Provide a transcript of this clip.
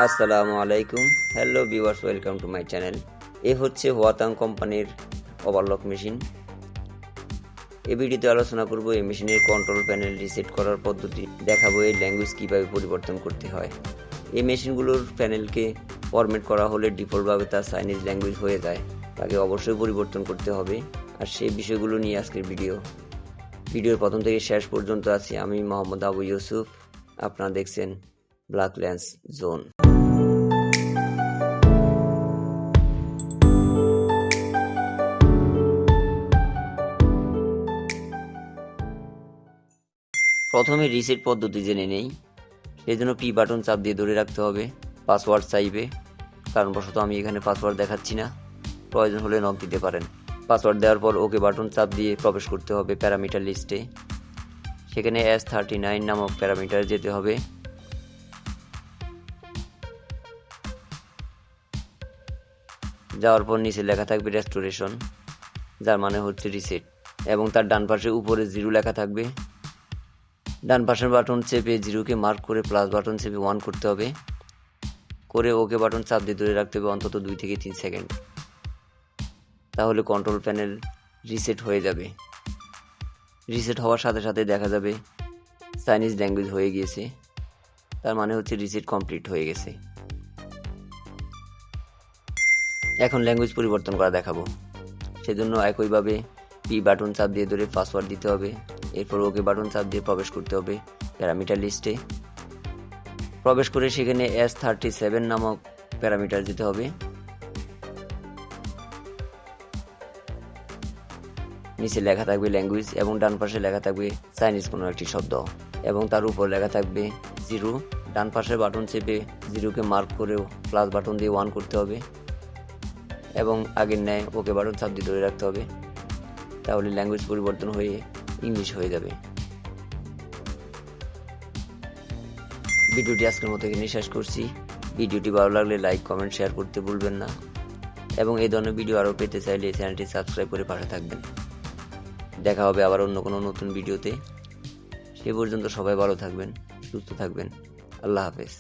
আসসালামু আলাইকুম। Hello viewers, welcome to my channel. এ হচ্ছে হুয়াতাং কোম্পানির ওভারলক মেশিন। এই ভিডিওতে আলোচনা করব এই মেশিনের কন্ট্রোল প্যানেল রিসেট করার পদ্ধতি, দেখাবো এই ল্যাঙ্গুয়েজ কীভাবে পরিবর্তন করতে হয়। এই মেশিনগুলোর প্যানেলকে ফরম্যাট করা হলে ডিফল্টভাবে তা চাইনিজ ল্যাঙ্গুয়েজ হয়ে যায়, তাকে অবশ্যই পরিবর্তন করতে হবে। আর সেই বিষয়গুলো নিয়ে আজকের ভিডিওর প্রথম থেকে শেষ পর্যন্ত আছি আমি মোহাম্মদ আবু ইউসুফ। আপনারা দেখছেন ব্ল্যাক ল্যান্স জোন। প্রথমে রিসেট পদ্ধতি জেনে নেই। সেই জন্য পি বাটন চাপ দিয়ে ধরে রাখতে হবে। পাসওয়ার্ড চাইবে, কারণবশত আমি এখানে পাসওয়ার্ড দেখাচ্ছি না, প্রয়োজন হলে নক দিতে পারেন। পাসওয়ার্ড দেওয়ার পর ওকে বাটন চাপ দিয়ে প্রবেশ করতে হবে প্যারামিটার লিস্টে। সেখানে S39 নামক প্যারামিটার যেতে হবে। যাওয়ার পর নিচে লেখা থাকবে রেস্টোরেশন, যার মানে হচ্ছে রিসেট, এবং তার ডান পাশে উপরে 0 লেখা থাকবে। ডান পাশের বাটন চেপে 0কে মার্ক করে প্লাস বাটন চেপে 1 করতে হবে, করে ওকে বাটন চাপ দিয়ে ধরে রাখতে হবে অন্তত 2 থেকে 3 সেকেন্ড। তাহলে কন্ট্রোল প্যানেল রিসেট হয়ে যাবে। রিসেট হওয়ার সাথে সাথে দেখা যাবে চাইনিজ ল্যাঙ্গুয়েজ হয়ে গিয়েছে, তার মানে হচ্ছে রিসেট কমপ্লিট হয়ে গেছে। এখন ল্যাঙ্গুয়েজ পরিবর্তন করা দেখাবো। সেজন্য একইভাবে পি বাটন চাপ দিয়ে ধরে পাসওয়ার্ড দিতে হবে, এরপর ওকে বাটন চাপ দিয়ে প্রবেশ করতে হবে প্যারামিটার লিস্টে। প্রবেশ করে সেখানে S37 নামক প্যারামিটার দিতে হবে। নিচে লেখা থাকবে ল্যাঙ্গুয়েজ এবং ডান পাশে লেখা থাকবে চাইনিজ কোনো একটি শব্দ, এবং তার উপর লেখা থাকবে 0। ডান পাশের বাটন চেপে 0কে মার্ক করেও প্লাস বাটন দিয়ে 1 করতে হবে, এবং আগের ন্যায় ওকে বাটন চাপ দিয়ে ধরে রাখতে হবে। তাহলে ল্যাঙ্গুয়েজ পরিবর্তন হয়ে ইংলিশ হয়ে যাবে। ভিডিওটি আজকের মতো এখানে শেষ করছি। ভিডিওটি ভালো লাগলে লাইক, কমেন্ট, শেয়ার করতে ভুলবেন না, এবং এই ধরনের ভিডিও আরও পেতে চাইলে এই চ্যানেলটি সাবস্ক্রাইব করে পাশে থাকবেন। দেখা হবে আবার অন্য কোনো নতুন ভিডিওতে। সে পর্যন্ত সবাই ভালো থাকবেন, সুস্থ থাকবেন। আল্লাহ হাফেজ।